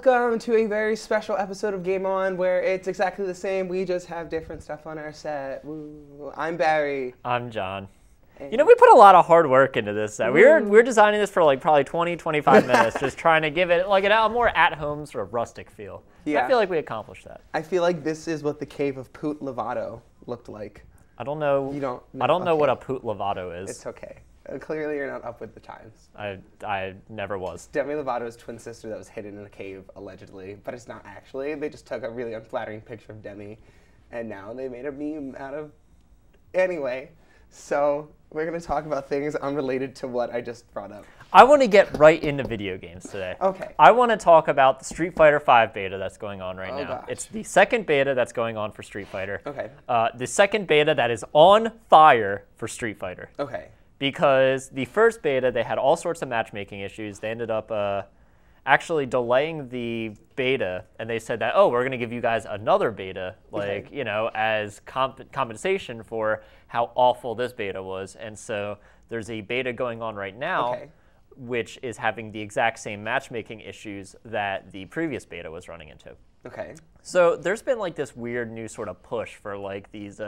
Welcome to a very special episode of Game On where it's exactly the same. We just have different stuff on our set. Woo. I'm Barry. I'm John. You know, we put a lot of hard work into this set. We're designing this for like probably 20, 25 minutes, just trying to give it like a more at-home sort of rustic feel. Yeah. I feel like we accomplished that. I feel like this is what the cave of Poot Lovato looked like. I don't know. You don't? I don't know what a Poot Lovato is. It's okay. Clearly, you're not up with the times. I never was. Demi Lovato's twin sister that was hidden in a cave, allegedly, but it's not actually. They just took a really unflattering picture of Demi, and now they made a meme out of... Anyway, so we're going to talk about things unrelated to what I just brought up. I want to get right into video games today. Okay. I want to talk about the Street Fighter V beta that's going on right now. Gosh. It's the second beta that's going on for Street Fighter. Okay. The second beta that is on fire for Street Fighter. Okay. Because the first beta, they had all sorts of matchmaking issues. They ended up actually delaying the beta, and they said that, oh, we're going to give you guys another beta, like, you know, as compensation for how awful this beta was. And so there's a beta going on right now, which is having the exact same matchmaking issues that the previous beta was running into. Okay. So there's been like this weird new sort of push for like these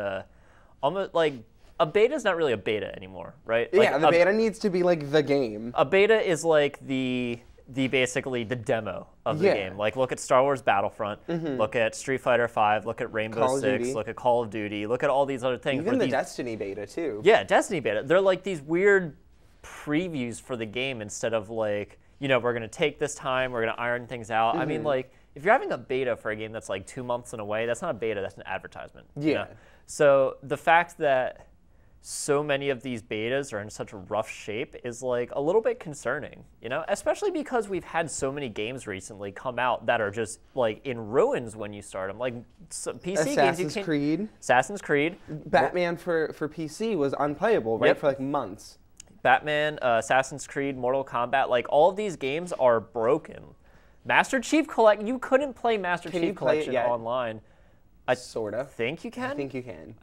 almost like... A beta is not really a beta anymore, right? Yeah, like the beta needs to be like the game. A beta is like the basically the demo of the game. Like look at Star Wars Battlefront, look at Street Fighter V, look at Rainbow Six, look at Call of Duty, look at all these other things. Even the Destiny beta too. Yeah, Destiny beta. They're like these weird previews for the game instead of like, you know, we're gonna take this time, we're gonna iron things out. I mean, like if you're having a beta for a game that's like 2 months and away, that's not a beta, that's an advertisement. Yeah. You know? So the fact that so many of these betas are in such a rough shape is like a little bit concerning, you know, especially because we've had so many games recently come out that are just like in ruins when you start them. Like PC games, Assassin's Creed, Batman for PC was unplayable, right, for like months. Batman, Assassin's Creed, Mortal Kombat, like all of these games are broken. Master Chief Collection, you couldn't play Master Chief Collection online. I think you can. I think you can.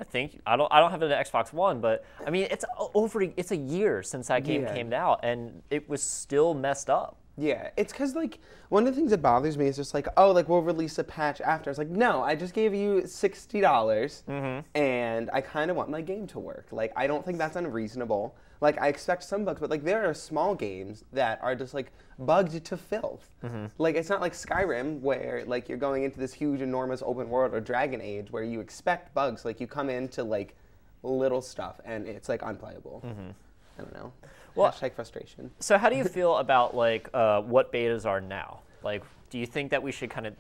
I don't have an Xbox One, but I mean it's a year since that game came out, and it was still messed up. Yeah, it's because like one of the things that bothers me is just like, oh, like we'll release a patch after. It's like, no, I just gave you $60, and I kind of want my game to work. Like I don't think that's unreasonable. Like I expect some bugs, but like there are small games that are just like bugged to filth. Like it's not like Skyrim where like you're going into this huge, enormous open world, or Dragon Age where you expect bugs. Like you come into like little stuff and it's like unplayable. I don't know. Well, hashtag frustration. So how do you feel about like what betas are now? Like, do you think that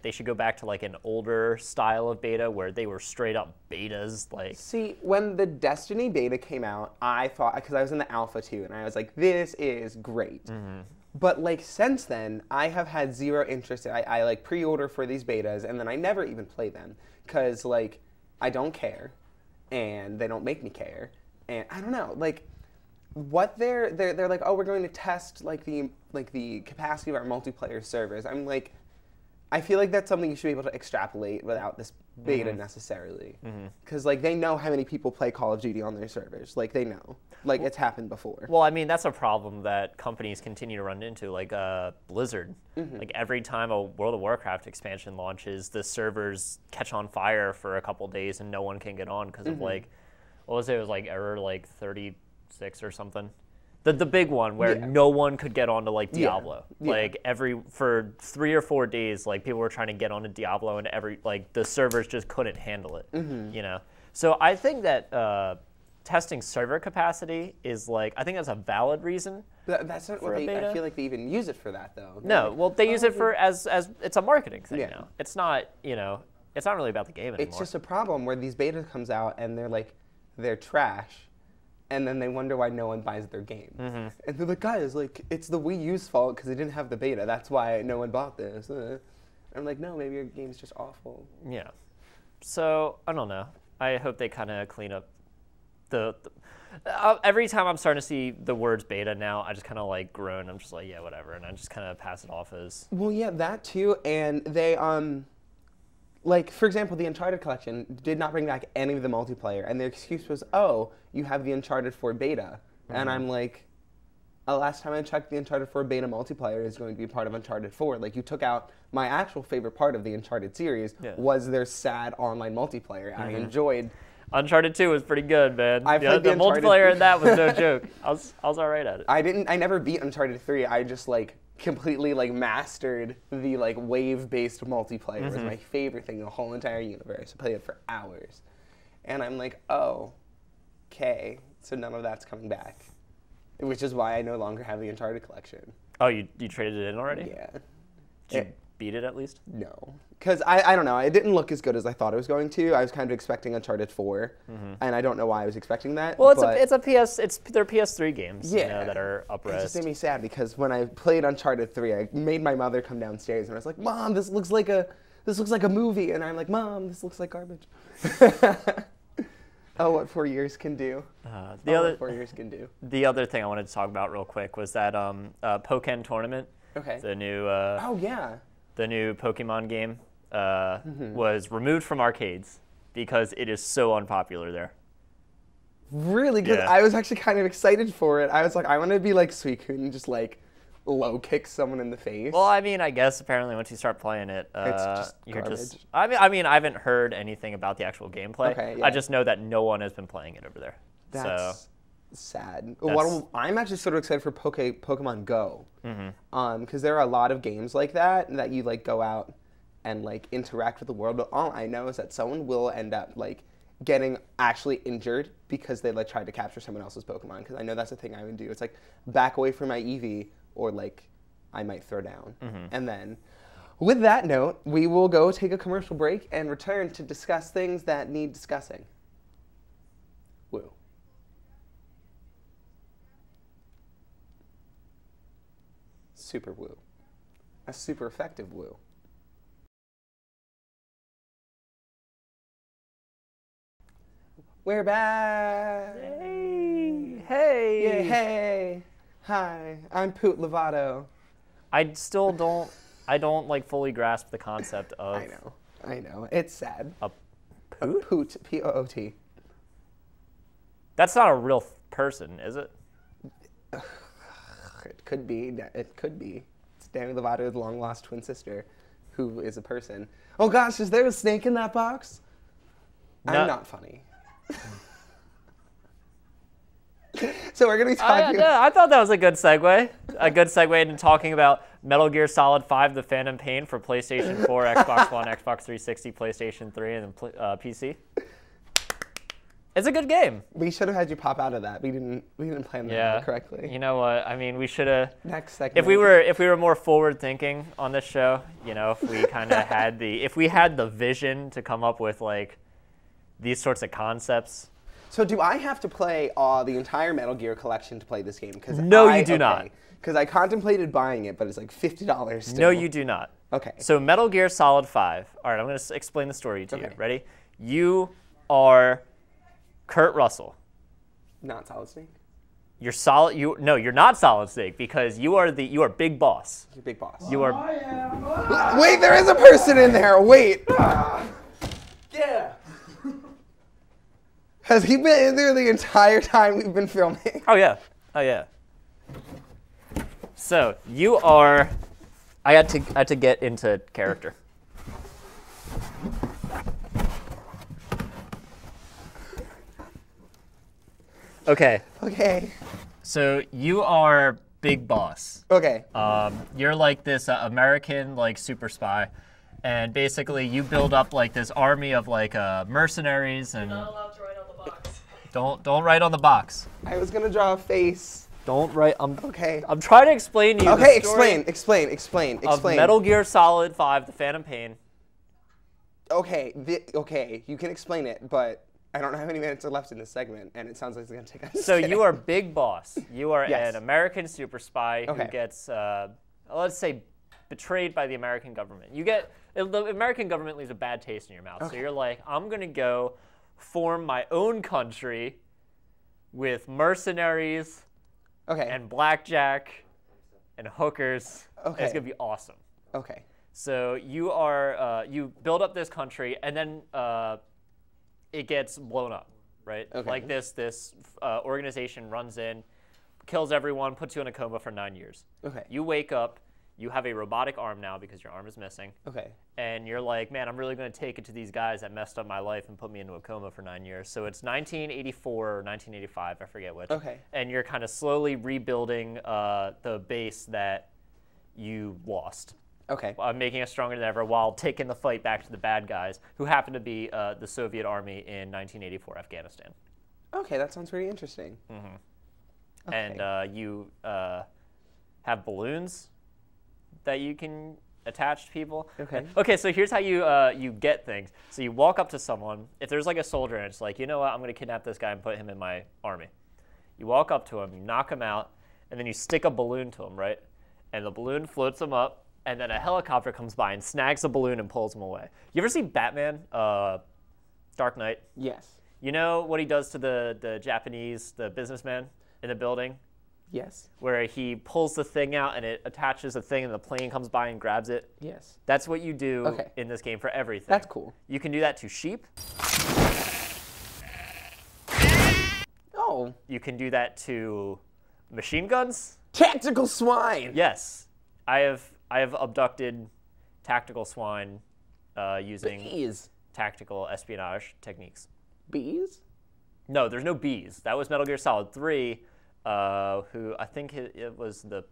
they should go back to like an older style of beta where they were straight up betas? Like, see, when the Destiny beta came out, I thought, because I was in the alpha too, and I was like, this is great. But like since then, I have had zero interest. I like pre-order for these betas, and then I never even play them because like I don't care, and they don't make me care, and I don't know, like. What they're like, oh, we're going to test like the capacity of our multiplayer servers. I'm like, I feel like that's something you should be able to extrapolate without this beta necessarily, because like they know how many people play Call of Duty on their servers. Like they know, like it's happened before. Well, I mean that's a problem that companies continue to run into. Like Blizzard, like every time a World of Warcraft expansion launches, the servers catch on fire for a couple days and no one can get on because of like, what was it? It was like error like 36 or something. The big one where no one could get onto like Diablo. Like for 3 or 4 days, like people were trying to get onto Diablo and the servers just couldn't handle it. You know? So I think that testing server capacity is like, I think that's a valid reason. That's not what I feel like they even use it for that though. No, well they use it for as it's a marketing thing now. It's not, you know, it's not really about the game anymore. It's just a problem where these betas comes out and they're trash. And then they wonder why no one buys their game. And they're like, guys, like, it's the Wii U's fault because they didn't have the beta. That's why no one bought this. I'm like, no, maybe your game's just awful. Yeah. So, I don't know. I hope they kind of clean up every time I'm starting to see the words beta now, I just kind of like groan. I'm just like, yeah, whatever. And I just kind of pass it off as... Well, yeah, that too. And they, like, for example, the Uncharted collection did not bring back any of the multiplayer, and their excuse was, oh, you have the Uncharted 4 beta. And I'm like, last time I checked, the Uncharted 4 beta multiplayer is going to be part of Uncharted 4. Like, you took out my actual favorite part of the Uncharted series was their sad online multiplayer. I enjoyed. Uncharted 2 was pretty good, man. I played the the Uncharted multiplayer in that was no joke. I was all right at it. I never beat Uncharted 3. I just like completely like mastered the like wave-based multiplayer. It was my favorite thing in the whole entire universe. I played it for hours. And I'm like, oh, okay. So none of that's coming back. Which is why I no longer have the Uncharted collection. Oh, you traded it in already? Yeah. Did you beat it at least? No. Because I don't know. It didn't look as good as I thought it was going to. I was kind of expecting Uncharted 4. And I don't know why I was expecting that. Well, they're PS3 games that are It up-res. just made me sad because when I played Uncharted 3, I made my mother come downstairs and I was like, Mom, this looks like a movie. And I'm like, Mom, this looks like garbage. Oh, what 4 years can do. What 4 years can do. The other thing I wanted to talk about real quick was that Pokken Tournament. Okay. The new Oh, yeah. the new Pokemon game was removed from arcades because it is so unpopular there. Really? Because Yeah. I was actually kind of excited for it. I was like, I want to be like Suicune and just like low kick someone in the face. Well, I mean, I guess apparently once you start playing it, It's just you're garbage. just. I mean, I haven't heard anything about the actual gameplay. Okay, yeah. I just know that no one has been playing it over there. That's So sad. That's- I'm actually sort of excited for Pokemon Go. Mm-hmm. Because there are a lot of games like that you like go out and like interact with the world. But all I know is that someone will end up like getting actually injured because they like tried to capture someone else's Pokemon. Because I know that's the thing I would do. It's like back away from my Eevee or like I might throw down. And then with that note, we will go take a commercial break and return to discuss things that need discussing. Woo. Super woo. A super effective woo. We're back. hey, Yeah, hey. Hi, I'm Poot Lovato. I still don't. I don't like fully grasp the concept of I know. It's sad. a A poot. Poot, P-O-O-T. That's not a real person, is it? It could be. It could be. It's Demi Lovato's long-lost twin sister, who is a person. Oh gosh, is there a snake in that box? No. I'm not funny. So we're gonna be talking. I thought that was a good segue. A good segue into talking about Metal Gear Solid 5: The Phantom Pain for PlayStation 4, Xbox One, Xbox 360, PlayStation 3, and then PC. It's a good game. We should have had you pop out of that. We didn't plan that out correctly. You know what? I mean, we should have. Next segment. If we were more forward thinking on this show, you know, if we kind of had the vision to come up with like these sorts of concepts. So do I have to play the entire Metal Gear collection to play this game? No, you do not. Because I contemplated buying it, but it's like $50 still. No, you do not. Okay. So Metal Gear Solid 5. All right, I'm going to explain the story to you. Okay. Ready? You are Kurt Russell. Not Solid Snake? You're Solid. You're not Solid Snake because you are Big Boss. You're Big Boss. You are. Wait, there is a person in there. Wait. Yeah. Has he been in there the entire time we've been filming? Oh yeah. Oh yeah. So you are. I had to get into character. Okay. Okay. So you are Big Boss. Okay. You're like this American like super spy, and basically you build up like this army of like mercenaries and. Not allowed to write on the box. Don't write on the box. I was gonna draw a face. Don't write. Okay. I'm trying to explain to you. Okay, the story explain. of Metal Gear Solid 5: The Phantom Pain. Okay, okay, you can explain it, but I don't know how many minutes are left in this segment, and it sounds like it's gonna take us. So you are Big Boss. You are Yes. an American super spy who Okay. gets, let's say, betrayed by the American government. The American government leaves a bad taste in your mouth. So Okay. you're like, I'm gonna go form my own country with mercenaries Okay. and blackjack and hookers. And Okay. it's gonna be awesome. Okay. So you are you build up this country, and then it gets blown up, right? Okay. Like this organization runs in, kills everyone, puts you in a coma for 9 years. Okay. You wake up, you have a robotic arm now because your arm is missing. Okay. And you're like, man, I'm really going to take it to these guys that messed up my life and put me into a coma for 9 years. So it's 1984 or 1985, I forget which. Okay. And you're kind of slowly rebuilding the base that you lost. Okay. Making us stronger than ever while taking the fight back to the bad guys, who happen to be the Soviet army in 1984 Afghanistan. Okay, that sounds pretty interesting. Okay. And you have balloons that you can attach to people. Okay. Okay, so here's how you get things. So you walk up to someone. If there's like a soldier and it's like, you know what, I'm going to kidnap this guy and put him in my army. You walk up to him, you knock him out, and then you stick a balloon to him, right? And the balloon floats him up, and then a helicopter comes by and snags the balloon and pulls him away. You ever see Batman, Dark Knight? Yes. You know what he does to the Japanese, the businessman in the building? Yes. Where he pulls the thing out and it attaches a thing and the plane comes by and grabs it. Yes. That's what you do Okay. in this game for everything. That's cool. You can do that to sheep. Oh. You can do that to machine guns. Tactical swine. Yes. I have abducted tactical swine using Bees. tactical espionage techniques. Bees? No, there's no bees. That was Metal Gear Solid 3, who I think it was the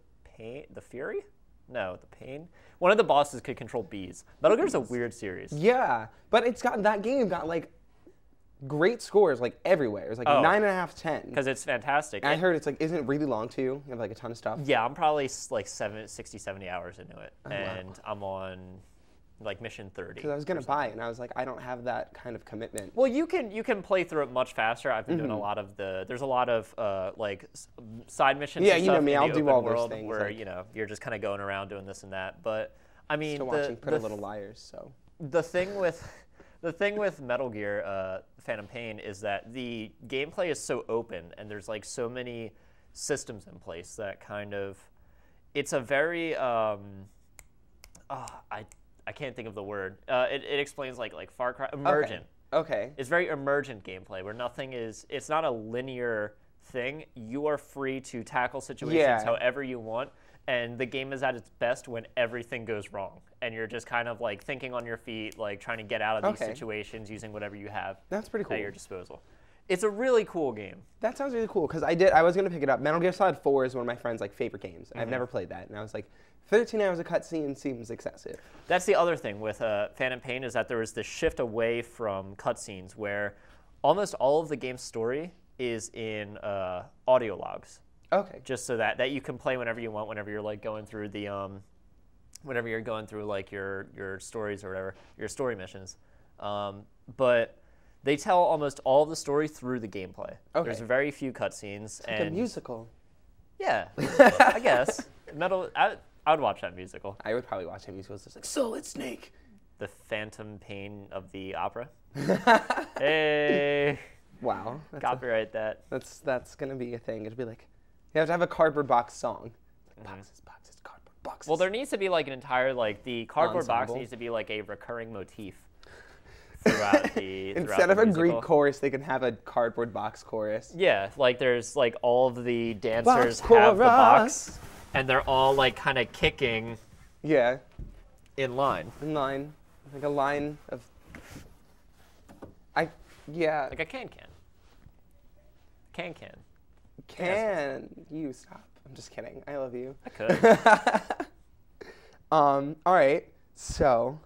Fury? No, the Pain. One of the bosses could control bees. Metal Gear's a weird series. Yeah, but that game got like great scores like everywhere. It was like 9.5, 10. Because it's fantastic. And I heard it's like, isn't it really long too? You have like a ton of stuff. Yeah, I'm probably like 60, 70 hours into it. wow. And I'm on like mission 30. Because I was gonna buy it, and I was like, I don't have that kind of commitment. Well, you can play through it much faster. I've been doing a lot of there's a lot of side missions. Yeah, and you know stuff me, in I'll the do open all those world things, where like- you're just kind of going around doing this and that. But I mean, Still watching Pretty Little Liars, so. the thing with Metal Gear Phantom Pain is that the gameplay is so open and there's like so many systems in place that kind of it's a very I can't think of the word. It explains like Far Cry emergent. Okay. It's very emergent gameplay where it's not a linear thing. You are free to tackle situations Yeah. however you want. And the game is at its best when everything goes wrong. And you're just kind of like thinking on your feet, like trying to get out of these Okay. situations using whatever you have That's pretty cool. at your disposal. It's a really cool game. That sounds really cool, because I was gonna pick it up. Metal Gear Solid 4 is one of my friend's like favorite games. I've never played that, and I was like, 13 hours of cutscene seems excessive. That's the other thing with Phantom Pain is that there was this shift away from cutscenes where almost all of the game's story is in audio logs. Okay. Just so that you can play whenever you want, whenever you're like going through whenever you're going through like your stories or whatever, your story missions. But they tell almost all of the story through the gameplay. Okay. There's very few cutscenes. Like a musical. Yeah, I guess. I would watch that musical. I would probably watch a musical. It's just like Solid Snake. The Phantom Pain of the Opera. Hey, Wow. copyright that. That's gonna be a thing. It'll be like, you have to have a cardboard box song. It's like boxes, cardboard boxes. Well, there needs to be like an entire the cardboard box Ensemble. needs to be like a recurring motif throughout the Instead of a musical. Greek chorus, they can have a cardboard box chorus. Yeah, like there's like all of the dancers Box have the box, chorus. and they're all like kind of kicking Yeah, in line, in line, like a line of. Yeah. like a can. Can you stop? I'm just kidding. I love you. I could. All right. So,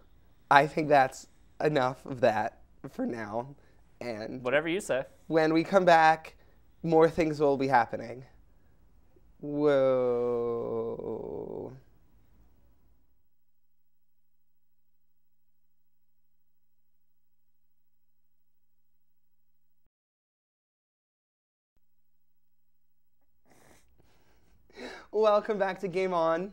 I think that's enough of that for now. And Whatever you say. when we come back, more things will be happening. Whoa. Welcome back to Game On.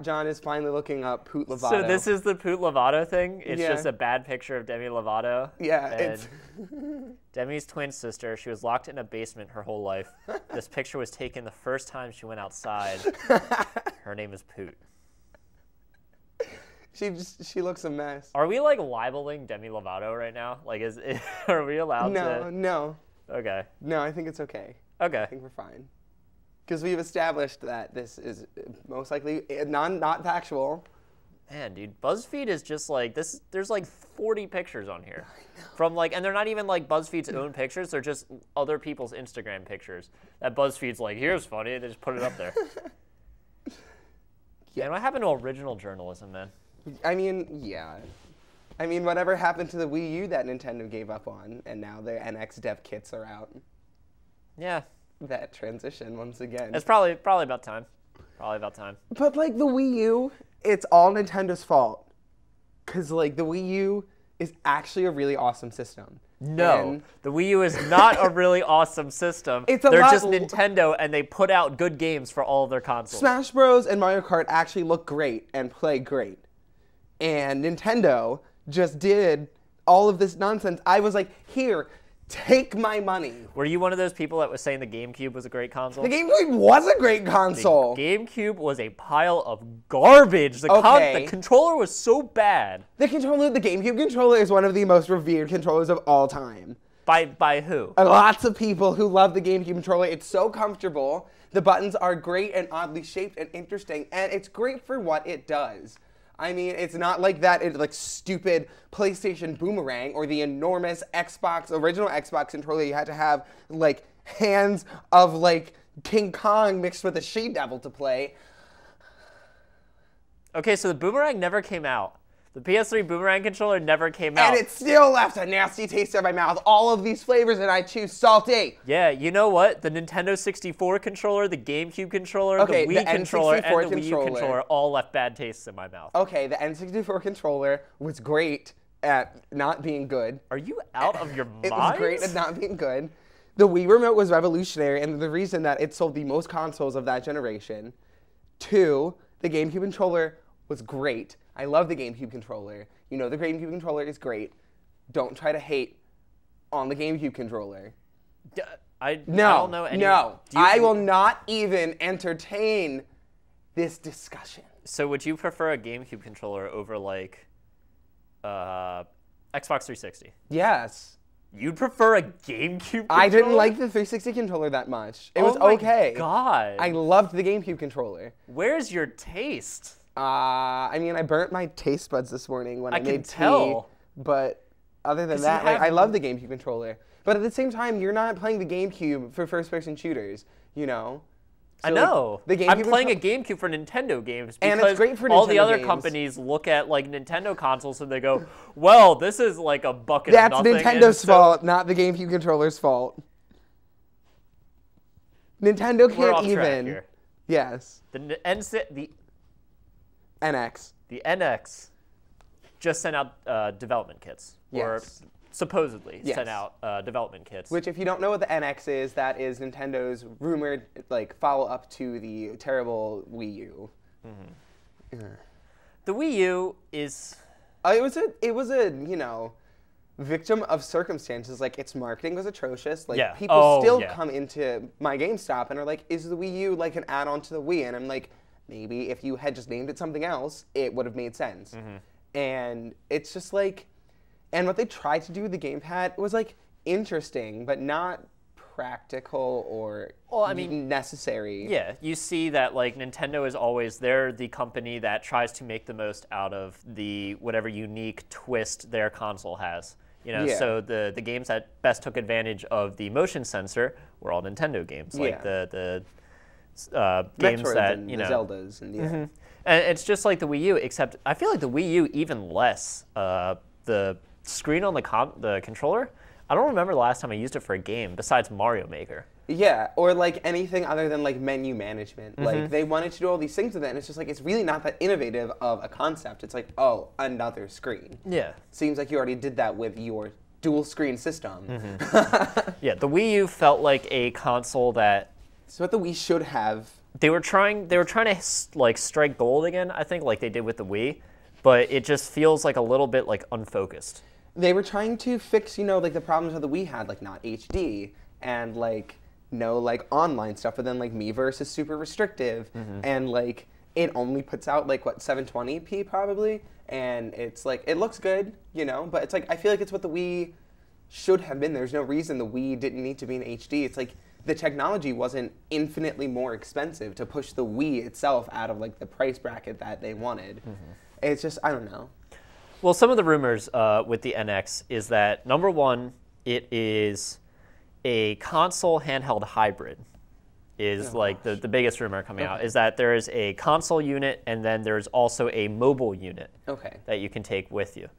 John is finally looking up Poot Lovato. So this is the Poot Lovato thing. It's Yeah. just a bad picture of Demi Lovato. Yeah, and it's Demi's twin sister. She was locked in a basement her whole life. This picture was taken the first time she went outside. Her name is Poot. she looks a mess. Are we like libeling Demi Lovato right now? Like, are we allowed No, to? no, Okay. no. I think it's okay. Okay. I think we're fine. Because we've established that this is most likely not factual. Man, dude, BuzzFeed is just like this. There's like 40 pictures on here, from like, and they're not even like BuzzFeed's own pictures. They're just other people's Instagram pictures. That BuzzFeed's like, here's funny. And they just put it up there. Yeah, what happened to original journalism, man? I mean, yeah. I mean, whatever happened to the Wii U that Nintendo gave up on, and now their NX dev kits are out. Yeah, That transition once again. it's probably about time. Probably about time. But like the Wii U, it's all Nintendo's fault. Cause like the Wii U is actually a really awesome system. No, And the Wii U is not a really awesome system. It's a They're lot just Nintendo, and they put out good games for all of their consoles. Smash Bros. And Mario Kart actually look great and play great. And Nintendo just did all of this nonsense. I was like, here, take my money. Were you one of those people that was saying the GameCube was a great console? The Game Boy was a great console. GameCube was a pile of garbage. Okay. The controller was so bad. The GameCube controller is one of the most revered controllers of all time. By who? Lots of people who love the GameCube controller. It's so comfortable. The buttons are great and oddly shaped and interesting, and it's great for what it does. I mean, it's not like that like stupid PlayStation Boomerang or the enormous original Xbox controller you had to have like hands of like King Kong mixed with a she-devil to play. Okay, so the Boomerang never came out. The PS3 Boomerang controller never came out. And it still left a nasty taste in my mouth. All of these flavors, and I choose salty. Yeah, you know what? The Nintendo 64 controller, the GameCube controller, Okay, the the Wii controller, N64 and the Wii U controller all left bad tastes in my mouth. Okay, the N64 controller was great at not being good. Are you out of your mind? It was great at not being good. The Wii Remote was revolutionary, and the reason that it sold the most consoles of that generation. 2, the GameCube controller was great. I love the GameCube controller. You know the GameCube controller is great. Don't try to hate on the GameCube controller. I No, don't know any. no. Do you- I will not even entertain this discussion. So would you prefer a GameCube controller over like Xbox 360? Yes. You'd prefer a GameCube controller? I didn't like the 360 controller that much. It was Oh my okay. God. I loved the GameCube controller. Where's your taste? I mean, I burnt my taste buds this morning when I can made tea. tell. But other than 'Cause that, you like, have- I love the GameCube controller. But at the same time, you're not playing the GameCube for first-person shooters, you know? I So, like, know. the GameCube I'm playing a contro- GameCube for Nintendo games And because it's great for all the Nintendo other games. companies look at like Nintendo consoles and they go, "Well, this is like a bucket That's of nothing." and Nintendo's so fault, not the GameCube controller's fault. Nintendo We're off can't track even. here. Yes. The NX. the NX just sent out development kits, or Yes. supposedly Yes. sent out development kits. Which, if you don't know what the NX is, that is Nintendo's rumored like follow-up to the terrible Wii U. The Wii U is It was a victim of circumstances. Like, its marketing was atrocious. Like, Yeah. people Oh, still yeah. come into my GameStop and are like, "Is the Wii U like an add-on to the Wii?" And I'm like, maybe if you had just named it something else, it would have made sense. Mm-hmm. And it's just like, and what they tried to do with the gamepad was like interesting, but not practical or Well, I mean, necessary. yeah. You see that like Nintendo is always they're the company that tries to make the most out of the whatever unique twist their console has. You know, Yeah. so the games that best took advantage of the motion sensor were all Nintendo games, like Yeah. the games Metroids that and you the know. Zeldas and yeah. And it's just like the Wii U, except I feel like the Wii U even less. The screen on the controller, I don't remember the last time I used it for a game besides Mario Maker. Yeah, or like anything other than like menu management. Like they wanted to do all these things with it, and it's just like it's really not that innovative of a concept. It's like, oh, another screen. Yeah. Seems like you already did that with your dual screen system. Yeah, the Wii U felt like a console that So what the Wii should have. they were trying to like strike gold again, I think, like they did with the Wii, but it just feels like a little bit like unfocused. They were trying to fix, like the problems that the Wii had, like not HD and like no like online stuff, but then like Miiverse is super restrictive and like it only puts out like what 720p probably, and it's like it looks good, but it's like I feel like it's what the Wii should have been. There's no reason the Wii didn't need to be in HD. It's like the technology wasn't infinitely more expensive to push the Wii itself out of like the price bracket that they wanted. It's just, I don't know. Well, some of the rumors with the NX is that, number one, it is a console handheld hybrid. Is like the biggest rumor coming out, is that there is a console unit and then there's also a mobile unit that you can take with you.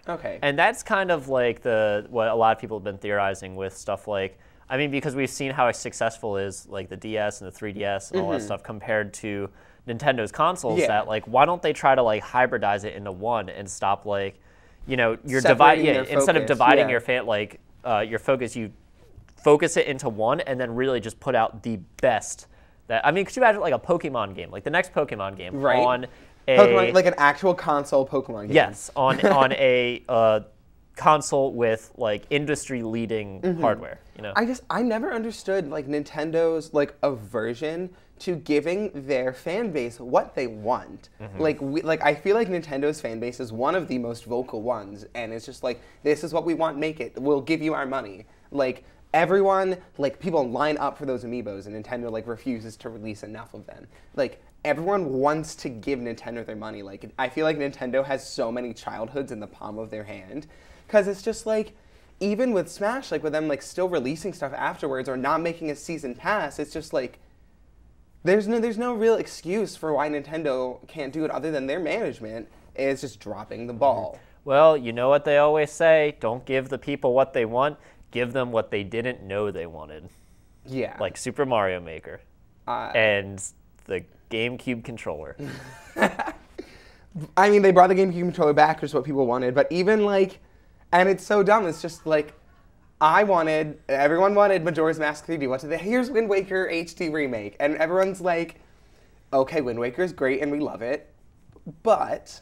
And that's kind of like what a lot of people have been theorizing with stuff like, I mean, because we've seen how successful is like the DS and the 3DS and all that stuff compared to Nintendo's consoles, that like, why don't they try to like hybridize it into one and stop like, you know, you're dividing, instead of dividing your your focus, you focus it into one and then really just put out the best. I mean, could you imagine like a Pokemon game, like the next Pokemon game on Pokemon, like an actual console Pokemon game? Yes, on a console with like industry-leading hardware. You know, I never understood like Nintendo's like aversion to giving their fan base what they want. Like I feel like Nintendo's fan base is one of the most vocal ones, and it's just like, this is what we want, make it. We'll give you our money. Like everyone, like people line up for those amiibos, and Nintendo like refuses to release enough of them. Like everyone wants to give Nintendo their money. Like I feel like Nintendo has so many childhoods in the palm of their hand, because it's just like, even with Smash, like with them like still releasing stuff afterwards or not making a season pass, it's just like there's no real excuse for why Nintendo can't do it other than their management is just dropping the ball. Well, you know what they always say, don't give the people what they want, give them what they didn't know they wanted. Yeah. Like Super Mario Maker and the GameCube controller. I mean, they brought the GameCube controller back, which is what people wanted, but even like, and it's so dumb, it's just like, everyone wanted Majora's Mask 3D. Here's Wind Waker HD remake. And everyone's like, okay, Wind Waker is great and we love it, but,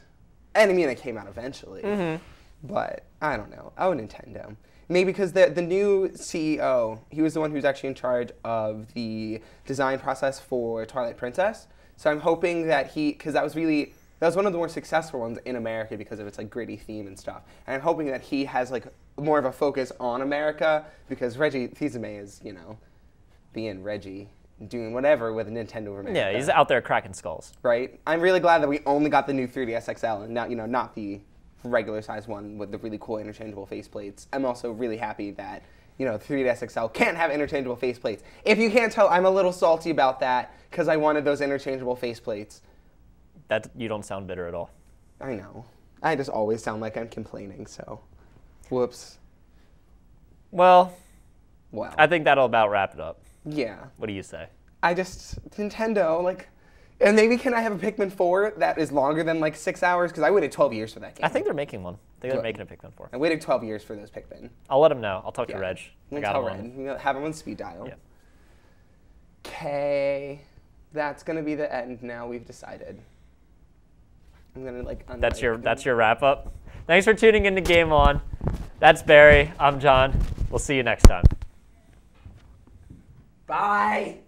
and I mean, it came out eventually, but I don't know. Oh, Nintendo. Maybe because the new CEO, he was the one who's actually in charge of the design process for Twilight Princess. So I'm hoping that because that was one of the more successful ones in America because of its like gritty theme and stuff. And I'm hoping that he has like more of a focus on America, because Reggie Fils-Aimé is, you know, being Reggie, doing whatever with Nintendo of America. Yeah, he's out there cracking skulls. Right? I'm really glad that we only got the new 3DS XL and not, you know, not the regular size one with the really cool interchangeable faceplates. I'm also really happy that, you know, 3DS XL can't have interchangeable faceplates. If you can't tell, I'm a little salty about that because I wanted those interchangeable faceplates. You don't sound bitter at all. I know. I just always sound like I'm complaining, so whoops. Well, I think that'll about wrap it up. Yeah. What do you say? Nintendo, like, and maybe can I have a Pikmin 4 that is longer than like 6 hours? Because I waited 12 years for that game. I think they're making one. I think they're making a Pikmin 4. I waited 12 years for those Pikmin. I'll let him know. I'll talk to Reg. I got him on. Have him on speed dial. Yeah. Okay. That's going to be the end now. We've decided. I'm going to like That's your wrap up. Thanks for tuning in to Game On. That's Barry. I'm John. We'll see you next time. Bye.